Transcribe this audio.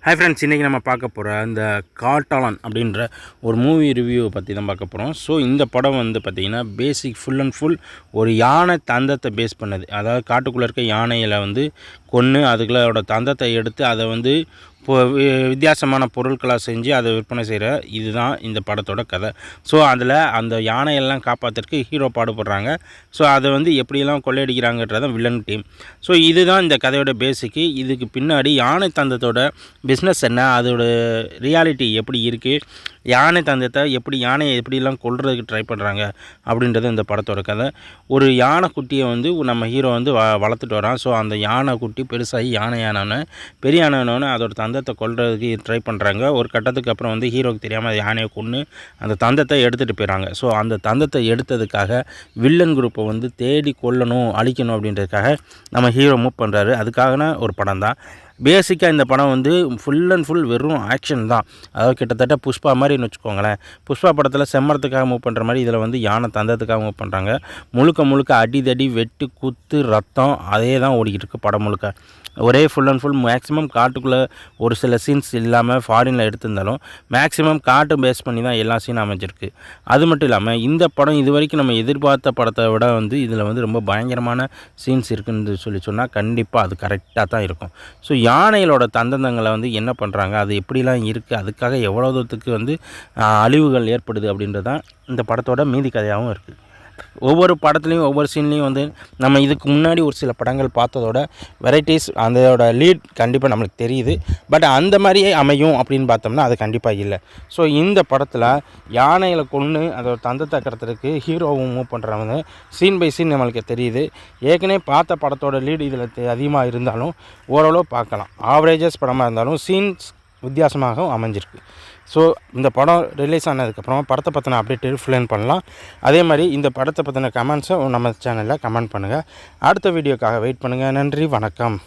Hi friends, இன்றைக்கி நம்ம பார்க்க போகிற இந்த காட்டாளன் அப்படின்ற ஒரு மூவி ரிவ்யூவை பற்றி தான் பார்க்க போகிறோம். ஸோ இந்த படம் வந்து பார்த்திங்கன்னா பேசிக் ஃபுல் அண்ட் ஃபுல் ஒரு யானை தந்தத்தை பேஸ் பண்ணது. அதாவது காட்டுக்குள்ளே இருக்க யானையில் வந்து கொன்று அதுகளோட தந்தத்தை எடுத்து அதை வந்து வித்தியாசமான பொருட்களாக செஞ்சு அதை விற்பனை செய்கிற இதுதான் இந்த படத்தோட கதை. ஸோ அதில் அந்த யானையெல்லாம் காப்பாற்றுறதுக்கு ஹீரோ பாடுபடுறாங்க. ஸோ அதை வந்து எப்படியெல்லாம் கொள்ளையடிக்கிறாங்கன்றதான் வில்லன் டீம். ஸோ இதுதான் இந்த கதையோட பேசிக்கு. இதுக்கு பின்னாடி யானை தந்தத்தோட பிஸ்னஸ் என்ன, அதோட ரியாலிட்டி எப்படி இருக்குது, யானை தந்தத்தை யானையை எப்படிலாம் கொல்றதுக்கு ட்ரை பண்ணுறாங்க அப்படின்றது இந்த படத்தோட கதை. ஒரு யானை குட்டியை வந்து நம்ம ஹீரோ வந்து வளர்த்துட்டு வரான். ஸோ அந்த யானை குட்டி பெருசாகி யானையானவனே பெரிய யானையானவனே அதோட தந்தத்தை கொல்றதுக்கு ட்ரை பண்ணுறாங்க. ஒரு கட்டத்துக்கு அப்புறம் வந்து ஹீரோவுக்கு தெரியாமல் யானையை கொன்று அந்த தந்தத்தை எடுத்துகிட்டு போயிடறாங்க. ஸோ அந்த தந்தத்தை எடுத்ததுக்காக வில்லன் குரூப்பை வந்து தேடி கொல்லணும், அழிக்கணும் அப்படின்றதுக்காக நம்ம ஹீரோ மூவ் பண்ணுறாரு. அதுக்காகனா ஒரு படம் தான். பேசிக்காக இந்த படம் வந்து ஃபுல் அண்ட் ஃபுல் வெறும் ஆக்ஷன் தான். அதாவது கிட்டத்தட்ட புஷ்பா மாதிரின்னு வச்சுக்கோங்களேன். புஷ்பா படத்தில் செம்மறத்துக்காக மூவ் பண்ணுற மாதிரி இதில் வந்து யானை தந்தத்துக்காக மூவ் பண்ணுறாங்க. முழுக்க அடிதடி வெட்டு குத்து ரத்தம் அதே தான் ஓடிக்கிட்டு இருக்குது படம் முழுக்க. ஒரே ஃபுல் அண்ட் ஃபுல் மேக்ஸிமம் காட்டுக்குள்ளே ஒரு சில சீன்ஸ் இல்லாமல் ஃபாரினில் எடுத்திருந்தாலும் மேக்ஸிமம் காட்டு பேஸ் பண்ணி தான் எல்லா சீனும் அமைஞ்சிருக்கு. அது மட்டும் இல்லாமல் இந்த படம் இது வரைக்கும் நம்ம எதிர்பார்த்த படத்தை விட வந்து இதில் வந்து ரொம்ப பயங்கரமான சீன்ஸ் இருக்குன்னு சொன்னால் கண்டிப்பாக அது கரெக்டாக தான் இருக்கும். ஸோ யானைகளோட தந்தங்களை வந்து என்ன பண்ணுறாங்க, அது எப்படிலாம் இருக்குது, அதுக்காக எவ்வளோ தூரத்துக்கு வந்து அழிவுகள் ஏற்படுது அப்படின்றது தான் இந்த படத்தோட மீதி கதையாகவும் இருக்குது. ஒவ்வொரு படத்துலையும் ஒவ்வொரு சீன்லேயும் வந்து நம்ம இதுக்கு முன்னாடி ஒரு சில படங்கள் பார்த்ததோட வெரைட்டிஸ் அதோட லீட் கண்டிப்பாக நம்மளுக்கு தெரியுது. பட் அந்த மாதிரியே அமையும் அப்படின்னு பார்த்தோம்னா அது கண்டிப்பாக இல்லை. ஸோ இந்த படத்தில் யானைகளை கொன்று அதோட தந்தத்தை கடத்துறதுக்கு ஹீரோவும் மூவ் பண்ணுறவங்க சீன் பை சீன் நம்மளுக்கு தெரியுது. ஏற்கனவே பார்த்த படத்தோட லீட் இதில் அதிகமாக இருந்தாலும் ஓரளவு பார்க்கலாம். ஆவரேஜஸ் படமாக இருந்தாலும் சீன்ஸ் வித்தியாசமாகவும் அமைஞ்சிருக்கு. ஸோ இந்த படம் ரிலீஸ் ஆனதுக்கப்புறம் படத்தை பற்றின அப்டேட் ஃபில் பண்ணலாம். அதே மாதிரி இந்த படத்தை பற்றின கமெண்ட்ஸை நம்ம சேனலில் கமெண்ட் பண்ணுங்கள். அடுத்த வீடியோக்காக வெயிட் பண்ணுங்கள். நன்றி, வணக்கம்.